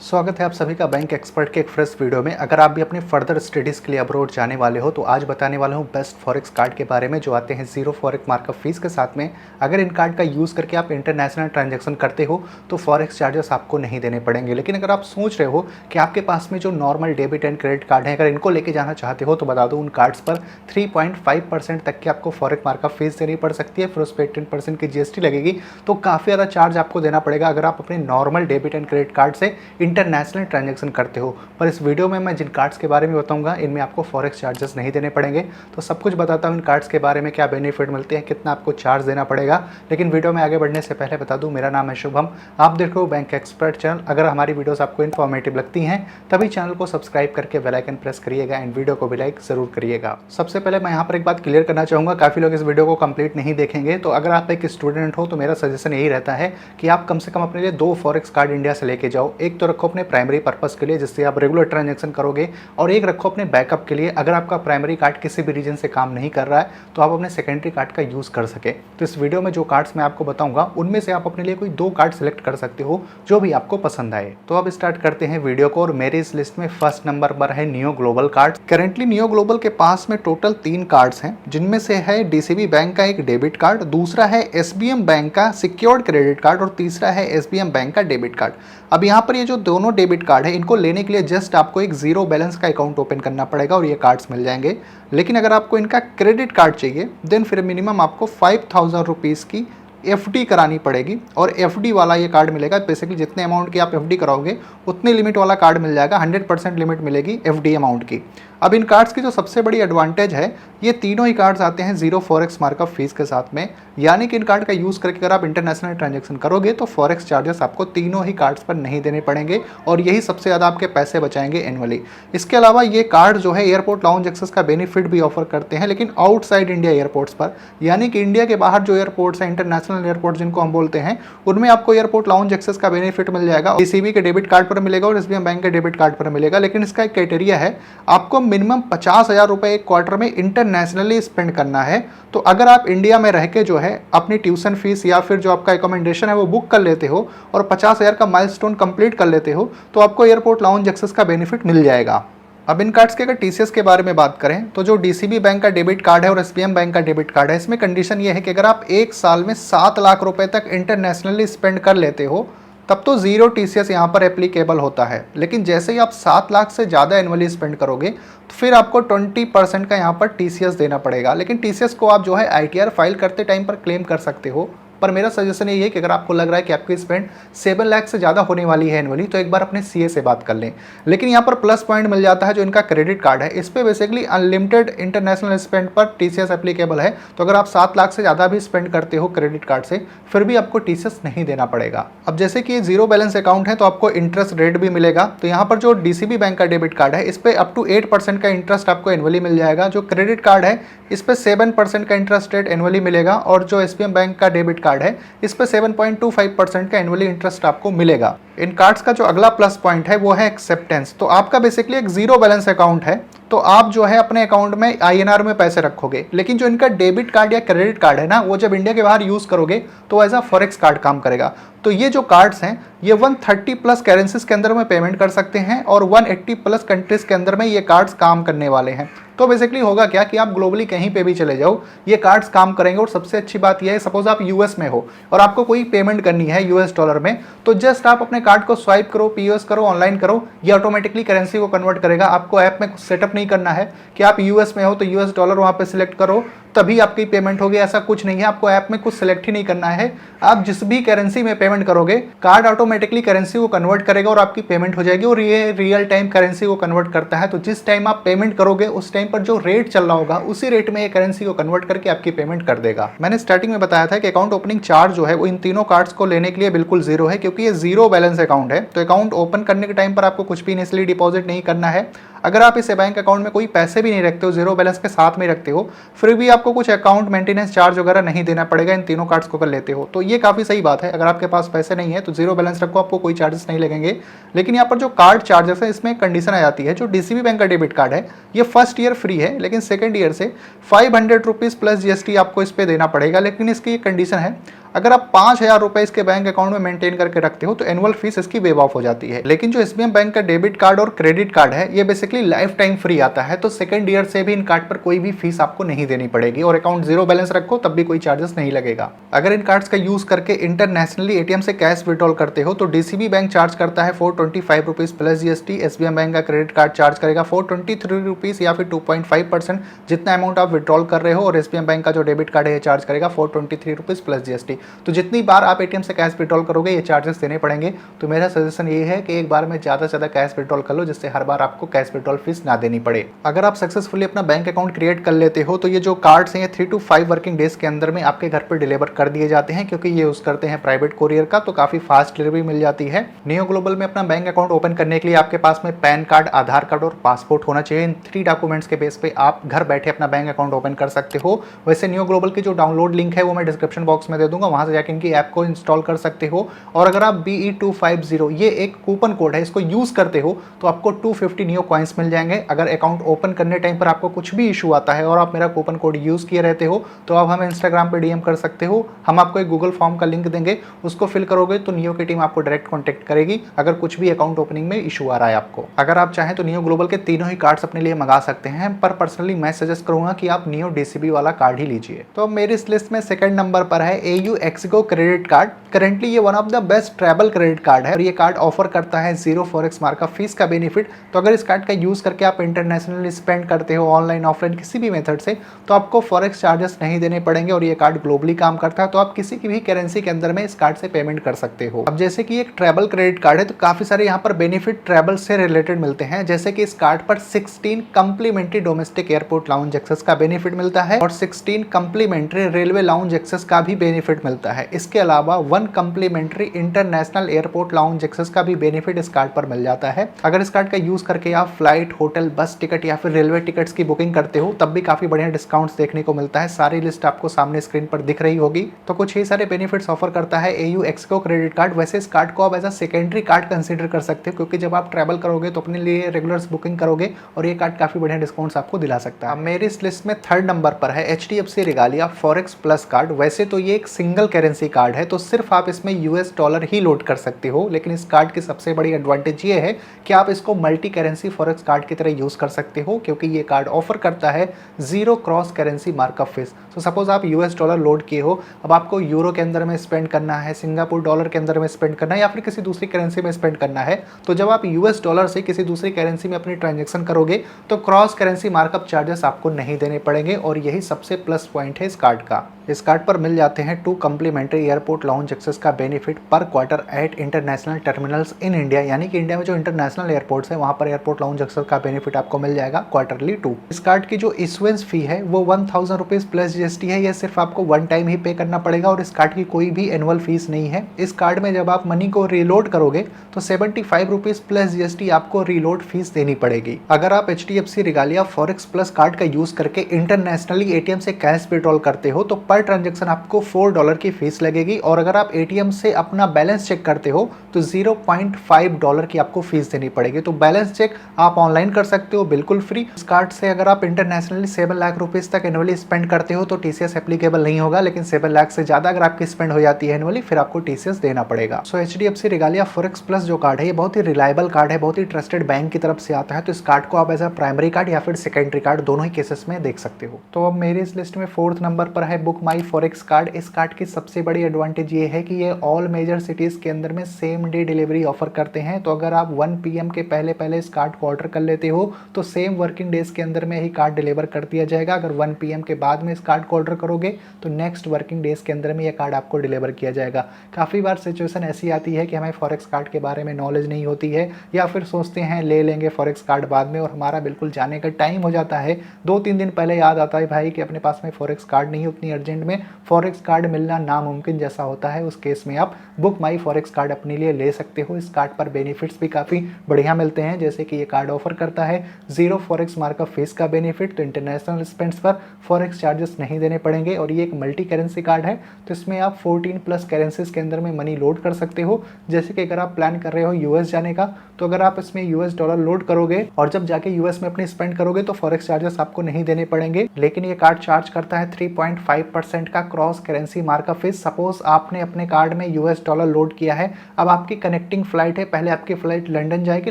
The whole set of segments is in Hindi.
स्वागत है आप सभी का बैंक एक्सपर्ट के एक फ्रेश वीडियो में। अगर आप भी अपनी फर्दर स्टडीज़ के लिए अब्रॉड जाने वाले हो तो आज बताने वाला हूँ बेस्ट फॉरेक्स कार्ड के बारे में जो आते हैं जीरो फॉरेक्स मार्कअप फीस के साथ में। अगर इन कार्ड का यूज़ करके आप इंटरनेशनल ट्रांजैक्शन करते हो तो फॉरेक्स चार्जेस आपको नहीं देने पड़ेंगे। लेकिन अगर आप सोच रहे हो कि आपके पास में जो normal debit and credit card है अगर इनको लेके जाना चाहते हो तो बता दो उन कार्ड्स पर 3.5% तक की आपको फॉरेक्स मार्कअप फीस देनी पड़ सकती है। फिर उस पर 10% की जीएसटी लगेगी तो काफ़ी ज़्यादा चार्ज आपको देना पड़ेगा अगर आप अपने normal debit and credit card से इंटरनेशनल ट्रांजैक्शन करते हो। पर इस वीडियो में मैं जिन कार्ड्स के बारे में बताऊंगा इनमें आपको फॉरेक्स चार्जेस नहीं देने पड़ेंगे। तो सब कुछ बताता हूं इन कार्ड्स के बारे में, क्या बेनिफिट मिलते हैं, कितना आपको चार्ज देना पड़ेगा। लेकिन वीडियो में आगे बढ़ने से पहले बता दूं मेरा नाम है शुभम, आप देख रहे हो बैंक एक्सपर्ट चैनल। अगर हमारी वीडियोस आपको इन्फॉर्मेटिव लगती हैं तभी चैनल को सब्सक्राइब करके बेल आइकन प्रेस करिएगा एंड वीडियो को भी लाइक जरूर करिएगा। सबसे पहले मैं यहाँ पर एक बात क्लियर करना चाहूँगा, काफ़ी लोग इस वीडियो को कंप्लीट नहीं देखेंगे। तो अगर आप एक स्टूडेंट हो तो मेरा सजेशन यही रहता है कि आप कम से कम अपने लिए 2 फॉरेक्स कार्ड इंडिया से लेके जाओ। एक तो रखो अपने प्राइमरी पर्पस के लिए जिससे आप रेगुलर ट्रांजैक्शन करोगे, और एक रखो अपने बैकअप के लिए। अगर आपका प्राइमरी कार्ड किसी भी रीजन से काम नहीं कर रहा है तो आप अपने सेकेंडरी कार्ड का यूज़ कर सके। तो इस वीडियो में जो कार्ड्स मैं आपको बताऊंगा उनमें से आप अपने लिए कोई 2 कार्ड सेलेक्ट कर सकते हो जो भी आपको पसंद आए। तो अब स्टार्ट करते हैं वीडियो को। और मेरे इस लिस्ट में फर्स्ट नंबर पर है neo global card. Currently neo global के पास में टोटल 3 कार्ड्स हैं जिनमें से है डीसीबी बैंक का एक डेबिट कार्ड, दूसरा है एसबीएम बैंक का सिक्योर्ड क्रेडिट कार्ड और तीसरा है एसबीएम बैंक का डेबिट कार्ड। अब यहाँ पर ये जो दोनों डेबिट कार्ड है इनको लेने के लिए जस्ट आपको एक जीरो बैलेंस का अकाउंट ओपन करना पड़ेगा और ये कार्ड्स मिल जाएंगे। लेकिन अगर आपको इनका क्रेडिट कार्ड चाहिए देन फिर मिनिमम आपको 5000 रुपीज़ की एफडी करानी पड़ेगी और एफडी वाला ये कार्ड मिलेगा। बेसिकली जितने अमाउंट की आप एफडी कराओगे उतनी लिमिट वाला कार्ड मिल जाएगा, 100% लिमिट मिलेगी एफडी अमाउंट की। अब इन कार्ड्स की जो सबसे बड़ी एडवांटेज है ये तीनों ही कार्ड्स आते हैं जीरो फॉरेक्स मार्कअप फीस के साथ में, यानी कि इन कार्ड का यूज़ करके अगर आप इंटरनेशनल ट्रांजैक्शन करोगे तो फॉरेक्स चार्जेस आपको तीनों ही कार्ड्स पर नहीं देने पड़ेंगे और यही सबसे ज़्यादा आपके पैसे बचाएंगे एनुअली। इसके अलावा ये कार्ड जो है एयरपोर्ट लाउंज एक्सेस का बेनिफिट भी ऑफर करते हैं, लेकिन आउटसाइड इंडिया एयरपोर्ट्स पर, यानी कि इंडिया के बाहर जो एयरपोर्ट्स हैं इंटरनेशनल एयरपोर्ट जिनको हम बोलते हैं उनमें आपको एयरपोर्ट लाउंज एक्सेस का बेनिफिट मिल जाएगा। डीसीबी के डेबिट कार्ड पर मिलेगा और एसबीएम बैंक के डेबिट कार्ड पर मिलेगा। लेकिन इसका एक क्राइटेरिया है, आपको मिनिमम 50,000 रुपये एक क्वार्टर में इंटरनेशनली स्पेंड करना है। तो अगर आप इंडिया में रह के जो है अपनी ट्यूशन फीस या फिर जो आपका एकोमोडेशन है वो बुक कर लेते हो और 50,000 का माइलस्टोन कंप्लीट कर लेते हो तो आपको एयरपोर्ट लाउंज एक्सेस का बेनिफिट मिल जाएगा। अब इन कार्ड्स के अगर टीसीएस के बारे में बात करें तो जो डीसीबी बैंक का डेबिट कार्ड है और एसबीएम बैंक का डेबिट कार्ड है इसमें कंडीशन ये है कि अगर आप एक साल में 7 लाख रुपए तक इंटरनेशनली स्पेंड कर लेते हो तब तो जीरो टीसीएस यहाँ पर एप्लीकेबल होता है। लेकिन जैसे ही आप 7 लाख से ज़्यादा एनुअली स्पेंड करोगे तो फिर आपको 20% का यहाँ पर टीसीएस देना पड़ेगा। लेकिन टीसीएस को आप जो है आईटीआर फाइल करते टाइम पर क्लेम कर सकते हो। पर मेरा सजेशन यही है कि अगर आपको लग रहा है कि आपकी स्पेंड 7 लाख से ज़्यादा होने वाली है एनुअली तो एक बार अपने सीए से बात कर लें। लेकिन यहाँ पर प्लस पॉइंट मिल जाता है जो इनका क्रेडिट कार्ड है, इस पर बेसिकली अनलिमिटेड इंटरनेशनल स्पेंड पर टीसीएस एप्लीकेबल है। तो अगर आप 7 लाख से ज़्यादा भी स्पेंड करते हो क्रेडिट कार्ड से फिर भी आपको टीसीएस नहीं देना पड़ेगा। अब जैसे कि ये जीरो बैलेंस अकाउंट है तो आपको इंटरेस्ट रेट भी मिलेगा। तो यहाँ पर जो डीसीबी बैंक का डेबिट कार्ड है इस पर अप टू 8% का इंटरेस्ट आपको एनुअली मिल जाएगा। जो क्रेडिट कार्ड है इस पर 7% का इंटरेस्ट रेट एनुअली मिलेगा और जो एसबीएम बैंक का डेबिट कार्ड है इस पर 7.25% का एनुअली इंटरेस्ट आपको मिलेगा। इन कार्ड्स का जो अगला प्लस पॉइंट है वो है एक्सेप्टेंस। तो आपका बेसिकली एक जीरो बैलेंस अकाउंट है तो आप जो है अपने अकाउंट में आईएनआर में पैसे रखोगे, लेकिन जो इनका डेबिट कार्ड या क्रेडिट कार्ड है ना वो जब इंडिया के बाहर यूज करोगे तो एज अ फॉरेक्स कार्ड काम करेगा। तो ये जो कार्ड्स हैं ये 130 प्लस करेंसीज के अंदर में पेमेंट कर सकते हैं और 180 प्लस कंट्रीज के अंदर में ये कार्ड्स काम करने वाले हैं। तो बेसिकली होगा क्या कि आप ग्लोबली कहीं पे भी चले जाओ ये कार्ड्स काम करेंगे। और सबसे अच्छी बात यह है सपोज आप यूएस में हो और आपको कोई पेमेंट करनी है यूएस डॉलर में तो जस्ट आप अपने कार्ड को स्वाइप करो, पीओएस करो, ऑनलाइन करो, ये ऑटोमेटिकली करेंसी को कन्वर्ट करेगा। आपको ऐप में कुछ सेटअप नहीं करना है कि आप यूएस में हो तो यूएस डॉलर वहाँ पे सिलेक्ट करो तभी आपकी पेमेंट होगी, ऐसा कुछ नहीं है। आपको ऐप में कुछ सिलेक्ट ही नहीं करना है, आप जिस भी करेंसी में पेमेंट करोगे कार्ड ऑटोमेटिकली करेंसी को कन्वर्ट करेगा और आपकी पेमेंट हो जाएगी। और ये रियल टाइम करेंसी को कन्वर्ट करता है तो जिस टाइम आप पेमेंट करोगे उस टाइम पर जो रेट चल रहा होगा उसी रेट में ये करेंसी को कन्वर्ट करके आपकी पेमेंट कर देगा। मैंने स्टार्टिंग में बताया था कि अकाउंट ओपनिंग चार्ज जो है वो इन तीनों कार्ड्स को लेने के लिए बिल्कुल जीरो है क्योंकि ये जीरो बैलेंस अकाउंट है। तो अकाउंट ओपन करने के टाइम पर आपको कुछ भी इनिशियली डिपॉजिट नहीं करना है। अगर आप इस बैंक अकाउंट में कोई पैसे भी नहीं रखते हो, जीरो बैलेंस के साथ में रखते हो, फिर भी आपको कुछ अकाउंट मेंटेनेंस चार्ज वगैरह नहीं देना पड़ेगा इन तीनों कार्ड्स को कर लेते हो। तो ये काफ़ी सही बात है। अगर आपके पास पैसे नहीं है तो जीरो बैलेंस रखो, आपको कोई चार्जेस नहीं लगेंगे। लेकिन यहाँ पर जो कार्ड चार्जेस है इसमें कंडीशन आ जाती है। जो डीसीबी बैंक का डेबिट कार्ड है ये फर्स्ट ईयर फ्री है, लेकिन सेकेंड ईयर से 500 रुपीज़ प्लस जीएसटी आपको इस पर देना पड़ेगा। लेकिन इसकी एक कंडीशन है, अगर आप 5,000 रुपए इसके बैंक अकाउंट में मेंटेन करके रखते हो तो एनुअल फीस इसकी वेव ऑफ हो जाती है। लेकिन जो एसबीआई बैंक का डेबिट कार्ड और क्रेडिट कार्ड है ये बेसिकली लाइफ टाइम फ्री आता है, तो सेकंड ईयर से भी इन कार्ड पर कोई भी फीस आपको नहीं देनी पड़ेगी और अकाउंट जीरो बैलेंस रखो तब भी कोई चार्जेस नहीं लगेगा। अगर इन कार्ड्स का यूज करके इंटरनेशनली एटीएम से कैश विड्रॉल करते हो तो डीसीबी बैंक चार्ज करता है 425 rupees plus GST. SBI bank का क्रेडिट कार्ड चार्ज करेगा 423 रुपीज या फिर 2.5% जितना अमाउंट आप विड्रॉल कर रहे हो, और एसबीआई बैंक का जो डेबिट कार्ड है ये चार्ज करेगा 423 रुपीज प्लस जीएसटी। तो जितनी बार आप एटीएम से कैश विड्रॉल करोगे ये चार्जेस देने पड़ेंगे। तो मेरा सजेशन ये है कि एक बार में ज़्यादा से ज़्यादा कैश विड्रॉल कर लो, जिससे हर बार आपको कैश विड्रॉल फीस ना देनी पड़े। अगर आप सक्सेसफुली अपना बैंक अकाउंट क्रिएट कर लेते हो तो ये जो कार्ड्स हैं ये 3 to 5 वर्किंग डेज के अंदर में आपके घर पर डिलीवर कर दिए जाते हैं, क्योंकि ये यूज करते हैं प्राइवेट कोरियर का, तो काफी फास्ट डिलीवरी मिल जाती है। नियो ग्लोबल में अपना बैंक अकाउंट ओपन करने के लिए आपके पास में पैन कार्ड, आधार कार्ड और पासपोर्ट होना चाहिए। इन 3 डॉक्यूमेंट्स के बेस पे आप घर बैठे अपना बैंक अकाउंट ओपन कर सकते हो। वैसे नियो ग्लोबल की जो डाउनलोड लिंक है वो मैं डिस्क्रिप्शन बॉक्स में दे दूंगा, वहां से जाकर इनकी ऐप को इंस्टॉल कर सकते हो। और अगर आप BE250 ये एक कूपन कोड है, इसको यूज करते हो तो आपको 250 नियो कॉइन्स मिल जाएंगे। अगर अकाउंट ओपन करने टाइम पर आपको कुछ भी इशू आता है और आप मेरा कूपन कोड यूज किए रहते हो तो आप हमें इंस्टाग्राम पे डीएम कर सकते हो। हम आपको एक गूगल फॉर्म का लिंक देंगे, उसको फिल करोगे तो नियो की टीम आपको डायरेक्ट कॉन्टेक्ट करेगी अगर कुछ भी अकाउंट ओपनिंग में इशू आ रहा है आपको। अगर आप चाहें तो नियो ग्लोबल के तीनों ही कार्ड्स अपने लिए मंगा सकते हैं, पर पर्सनली मैं सजेस्ट करूंगा कि आप नियो डीसीबी वाला कार्ड ही लीजिए। तो मेरी इस लिस्ट में सेकंड नंबर पर है AU Ixigo credit card. Currently ये one of the best travel credit card है और ये कार्ड ऑफर करता है 0 फॉरेक्स मार्क ऑफ फीस का बेनिफिट। तो अगर इस कार्ड का यूज करके आप इंटरनेशनली स्पेंड करते हो ऑनलाइन ऑफलाइन किसी भी मेथड से तो आपको फॉरेक्स चार्जेस नहीं देने पड़ेंगे और ये कार्ड ग्लोबली काम करता है, तो आप किसी की भी करेंसी के अंदर में इस कार्ड से पेमेंट कर सकते हो। अब जैसे कि एक ट्रैवल क्रेडिट कार्ड है तो काफी सारे यहाँ पर बेनिफिट ट्रैवल से रिलेटेड मिलते हैं, जैसे कि इस कार्ड पर 16 complimentary domestic airport lounge access का बेनिफिट मिलता है और 16 कंप्लीमेंट्री रेलवे लाउंज एक्सेस का भी बेनिफिट मिलता है। इसके अलावा 1 complimentary international airport lounge access का भी बेनिफिट इस कार्ड पर मिल जाता है। अगर इस कार्ड का यूज करके आप फ्लाइट, होटल, बस टिकट या फिर रेलवे टिकट्स की बुकिंग करते हो तब भी काफी बढ़िया डिस्काउंट्स देखने को मिलता है। सारी लिस्ट आपको सामने स्क्रीन पर दिख रही होगी। तो कुछ ही सारे बेनिफिट्स ऑफर करता है AU एक्सिको क्रेडिट कार्ड। वैसे इस कार्ड को आप as a secondary card consider कर सकते हो, क्योंकि जब आप ट्रैवल करोगे तो अपने लिए रेगुलर बुकिंग करोगे और ये कार्ड काफी बढ़िया डिस्काउंट्स आपको दिला सकता है। मेरी इस लिस्ट में थर्ड नंबर पर है HDFC Regalia forex plus card. वैसे तो ये एक सिंगल करेंसी कार्ड है, तो सिर्फ आप इसमें US डॉलर ही लोड कर सकते हो, लेकिन इस कार्ड की सबसे बड़ी एडवांटेज ये है कि आप इसको मल्टी करेंसी फॉरेक्स कार्ड की तरह यूज कर सकते हो, क्योंकि ये कार्ड ऑफर करता है 0 क्रॉस करेंसी मार्कअप फीस। तो सपोज आप US डॉलर लोड किए हो, अब आपको यूरो के अंदर में स्पेंड करना है, सिंगापुर डॉलर के अंदर में स्पेंड करना है या फिर किसी दूसरी करेंसी में स्पेंड करना है, तो जब आप US डॉलर से किसी दूसरी करेंसी में अपनी ट्रांजेक्शन करोगे तो क्रॉस करेंसी मार्कअप चार्जेस आपको नहीं देने पड़ेंगे और यही सबसे प्लस पॉइंट है इस कार्ड का। इस कार्ड पर मिल जाते हैं 2 कंप्लीमेंट्री एयरपोर्ट लाउंज एक्सेस का benefit per quarter at international terminals in India, यानी कि इंडिया में जो इंटरनेशनल एयरपोर्ट्स है वहां पर एयरपोर्ट लाउंज एक्सेस का बेनिफिट आपको मिल जाएगा क्वार्टरली 2। इस कार्ड की जो इशुएंस फी है वो 1000 रुपीज प्लस GST है। यह सिर्फ आपको वन टाइम ही पे करना पड़ेगा और इस कार्ड की कोई भी एनुअल फीस नहीं है। इस कार्ड में जब आप मनी को रीलोड करोगे तो 75 रुपीज प्लस GST आपको रीलोड फीस देनी पड़ेगी। अगर आप HDFC Regalia forex plus card का यूज करके इंटरनेशनली ATM से कैश विड्रॉल करते हो तो पर ट्रांजेक्शन आपको $4 की फीस लगेगी और अगर आप ATM से अपना बैलेंस चेक करते हो तो $0.5 की आपको फीस देनी पड़ेगी। तो बैलेंस चेक आप ऑनलाइन कर सकते हो बिल्कुल फ्री। इस कार्ड से अगर आप इंटरनेशनली 7 लाख रुपीज तक एनुअली स्पेंड करते हो तो TCS एप्लीकेबल नहीं होगा, लेकिन 7 लाख से ज्यादा अगर आपकी स्पेंड हो जाती है एनुअली फिर आपको TCS देना पड़ेगा। सो HDFC रेगालिया फॉरेक्स प्लस जो कार्ड है ये बहुत ही रिलायबल कार्ड है, बहुत ही ट्रस्टेड बैंक की तरफ से आता है, तो इस कार्ड को आप एज अ प्राइमरी कार्ड या फिर सेकेंडरी कार्ड दोनों ही केसेस में देख सकते हो। तो अब मेरी इस लिस्ट में 4th नंबर पर है बुक माई फॉरेक्स कार्ड। इस कार्ड की सबसे बड़ी एडवांटेज ये है कि ये ऑल मेजर सिटीज के अंदर में सेम डे डिलीवरी ऑफर करते हैं। तो अगर आप 1 PM के पहले इस कार्ड को ऑर्डर कर लेते हो तो सेम वर्किंग डेज के अंदर में ही कार्ड डिलीवर कर दिया जाएगा। अगर 1 PM के बाद में इस कार्ड को ऑर्डर करोगे तो नेक्स्ट वर्किंग डेज के अंदर में ये कार्ड आपको डिलीवर किया जाएगा। काफ़ी बार सिचुएशन ऐसी आती है कि हमें फॉरेक्स कार्ड के बारे में नॉलेज नहीं होती है या फिर सोचते हैं ले लेंगे फॉरेक्स कार्ड बाद में और हमारा बिल्कुल जाने का टाइम हो जाता है, 2-3 दिन पहले याद आता है भाई कि अपने पास में फॉरेक्स कार्ड नहीं है, उतनी अर्जेंट में फॉरेक्स कार्ड मिलना नामुमकिन जैसा होता है। उस केस में आप बुक माई फॉरेक्स कार्ड अपने लिए ले सकते हो। इस कार्ड पर बेनिफिट्स भी काफ़ी बढ़िया मिलते हैं, जैसे कि ये कार्ड ऑफर करता है 0 फॉरेक्स मार्कअप फीस का बेनिफिट, तो इंटरनेशनल स्पेंड्स पर फॉरेक्स चार्जेस नहीं देने पड़ेंगे और ये एक मल्टी करेंसी कार्ड है, तो इसमें आप 14 प्लस करेंसीज के अंदर में मनी लोड कर सकते हो। जैसे कि अगर आप प्लान कर रहे हो US जाने का तो अगर आप इसमें US डॉलर लोड करोगे और जब जाके US में अपनी स्पेंड करोगे तो फॉरेक्स चार्जेस आपको नहीं देने पड़ेंगे, लेकिन ये कार्ड चार्ज करता है 3.5% का cross currency markup fees. Suppose आपने अपने कार्ड में यूएस डॉलर लोड किया है, अब आपकी कनेक्टिंग फ्लाइट है, पहले आपकी फ्लाइट लंदन जाएगी,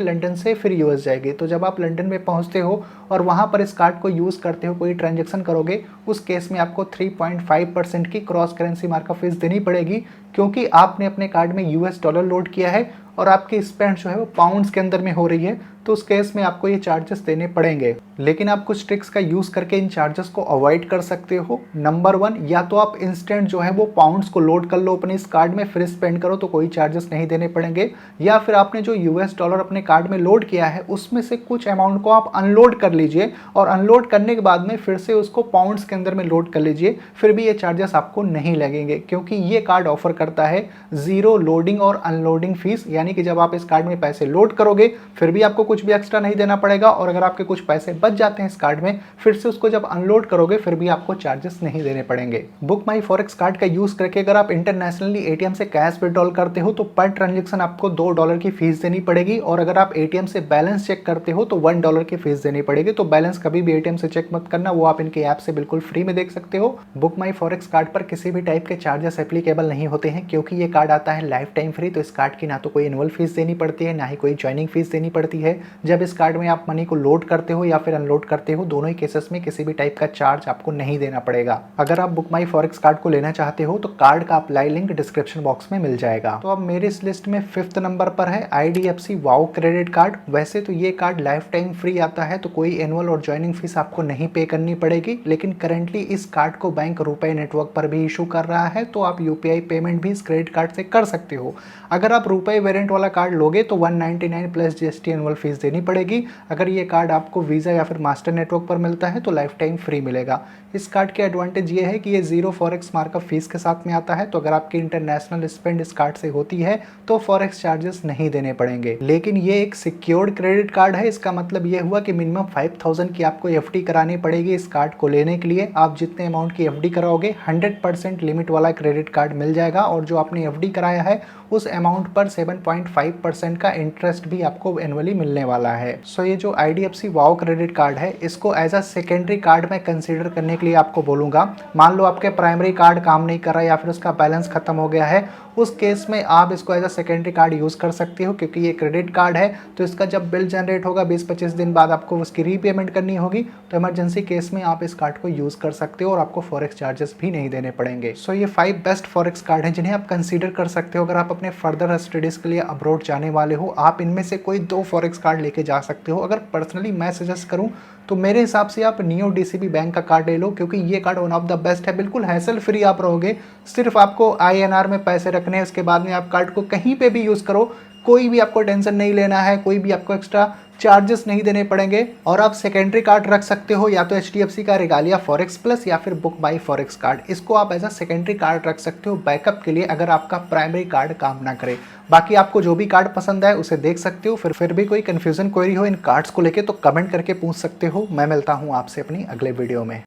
लंदन से फिर यूएस जाएगी। तो जब आप लंदन में पहुंचते हो और वहां पर इस कार्ड को यूज़ करते हो, कोई ट्रांजेक्शन करोगे, उस केस में आपको 3.5% की क्रॉस करेंसी मार्कअप फीस देनी पड़ेगी, क्योंकि आपने अपने कार्ड में यूएस डॉलर लोड किया है और आपकी स्पेंड जो है वो पाउंड्स के अंदर में हो रही है। तो उस केस में आपको ये चार्जेस देने पड़ेंगे। लेकिन आप कुछ ट्रिक्स का यूज़ करके इन चार्जेस को अवॉइड कर सकते हो। नंबर 1, या तो आप इंस्टेंट जो है वो पाउंड्स को लोड कर लो अपने इस कार्ड में, फिर स्पेंड करो तो कोई चार्जेस नहीं देने पड़ेंगे। या फिर आपने जो यूएस डॉलर अपने कार्ड में लोड किया है उसमें से कुछ अमाउंट को आप अनलोड कर लीजिए और अनलोड करने के बाद में फिर से उसको पाउंड्स के अंदर में लोड कर लीजिए, फिर भी ये चार्जेस आपको नहीं लगेंगे, क्योंकि ये कार्ड ऑफर करता है जीरो लोडिंग और अनलोडिंग फीस। यानी कि जब आप इस कार्ड में पैसे लोड करोगे फिर भी आपको कुछ भी एक्स्ट्रा नहीं देना पड़ेगा, और अगर आपके कुछ पैसे बच जाते हैं इस कार्ड में, फिर से उसको जब अनलोड करोगे फिर भी आपको चार्जेस नहीं देने पड़ेंगे। बुक माई फॉरेक्स कार्ड का यूज करके अगर आप इंटरनेशनली एटीएम से कैश विड्रॉल करते हो तो पर ट्रांजेक्शन आपको $2 की फीस देनी पड़ेगी, और अगर आप एटीएम से बैलेंस चेक करते हो तो $1 की फीस देनी पड़ेगी। तो बैलेंस कभी भी एटीएम से चेक मत करना, वो आप इनके ऐप से बिल्कुल फ्री में देख सकते हो। बुक माई फॉरेक्स कार्ड पर किसी भी टाइप के चार्जेस एप्लीकेबल नहीं होते हैं, क्योंकि ये कार्ड आता है लाइफ टाइम फ्री। तो इस कार्ड की ना तो कोई एनुअल फीस देनी पड़ती है, ना ही कोई ज्वाइनिंग फीस देनी पड़ती है। जब इस कार्ड में आप मनी को लोड करते हो या फिर अनलोड करते हो, दोनों ही केसेस में किसी भी टाइप का चार्ज आपको नहीं देना पड़ेगा। अगर आप बुक माई फॉरेक्स कार्ड को लेना चाहते हो तो कार्ड का अप्लाई लिंक डिस्क्रिप्शन बॉक्स में मिल जाएगा। तो अब मेरे इस लिस्ट में 5th नंबर पर है IDFC वाओ क्रेडिट कार्ड। वैसे तो ये कार्ड लाइफ टाइम फ्री आता है, तो कोई एनुअल और ज्वाइनिंग फीस आपको नहीं पे करनी पड़ेगी, लेकिन करेंटली इस कार्ड को बैंक रुपए नेटवर्क पर भी इशू कर रहा है, तो आप UPI पेमेंट भी इस क्रेडिट कार्ड से कर सकते हो। अगर आप रुपए वेरिएंट वाला कार्ड लोगे तो 199 प्लस GST एनुअल फीस देनी पड़ेगी। अगर ये कार्ड आपको वीज़ा या फिर मास्टर नेटवर्क पर मिलता है तो लाइफ टाइम फ्री मिलेगा। इस कार्ड के एडवांटेज ये है कि ये जीरो फॉरेक्स मार्कअप फीस के साथ में आता है, तो अगर आपकी इंटरनेशनल स्पेंड इस कार्ड से होती है तो फॉरेक्स चार्जेस नहीं देने पड़ेंगे। लेकिन ये एक सिक्योर्ड क्रेडिट कार्ड है, इसका मतलब ये हुआ कि मिनिमम 5000 की आपको FD करानी पड़ेगी इस कार्ड को लेने के लिए। आप जितने अमाउंट की FD कराओगे 100% लिमिट वाला क्रेडिट कार्ड मिल जाएगा, और जो आपने FD कराया है उस अमाउंट पर 7.5% का इंटरेस्ट भी आपको एनुअली मिलने वाला है। सो ये जो IDFC वाओ क्रेडिट कार्ड है, इसको एज अ सेकेंडरी कार्ड में कंसीडर करने के लिए आपको बोलूँगा। मान लो आपके प्राइमरी कार्ड काम नहीं कर रहा है या फिर उसका बैलेंस खत्म हो गया है, उस केस में आप इसको as a secondary card use कर सकते हो, क्योंकि ये क्रेडिट कार्ड है। तो इसका जब बिल जनरेट होगा 20-25 दिन बाद आपको उसकी रीपेमेंट करनी होगी, तो इमरजेंसी केस में आप इस कार्ड को यूज़ कर सकते हो और आपको फॉरेक्स चार्जेस भी नहीं देने पड़ेंगे। सो ये 5 बेस्ट फॉरेक्स कार्ड हैं जिन्हें आप कंसीडर कर सकते हो अगर आप अपने फर्दर स्टडीज़ के लिए अब्रॉड जाने वाले हो। आप इनमें से कोई 2 फॉरेक्स कार्ड लेके जा सकते हो। अगर पर्सनली मैं सजेस्ट करूँ तो मेरे हिसाब से आप नियो DCB बैंक का कार्ड ले लो, क्योंकि ये card one of the best है। बिल्कुल हैसल फ्री आप रहोगे, सिर्फ आपको INR में पैसे रखने हैं, उसके बाद में आप कार्ड को कहीं पे भी यूज़ करो, कोई भी आपको टेंशन नहीं लेना है, कोई भी आपको एक्स्ट्रा चार्जेस नहीं देने पड़ेंगे। और आप सेकेंडरी कार्ड रख सकते हो, या तो HDFC का रिगालिया फॉरेक्स प्लस या फिर बुक बाई फॉरेक्स कार्ड। इसको आप एज अ सेकेंडरी कार्ड रख सकते हो बैकअप के लिए, अगर आपका प्राइमरी कार्ड काम ना करे। बाकी आपको जो भी कार्ड पसंद आए उसे देख सकते हो। फिर भी कोई कन्फ्यूजन क्वेरी हो इन कार्ड्स को लेके तो कमेंट करके पूछ सकते हो। मैं मिलता हूँ आपसे अपनी अगले वीडियो में।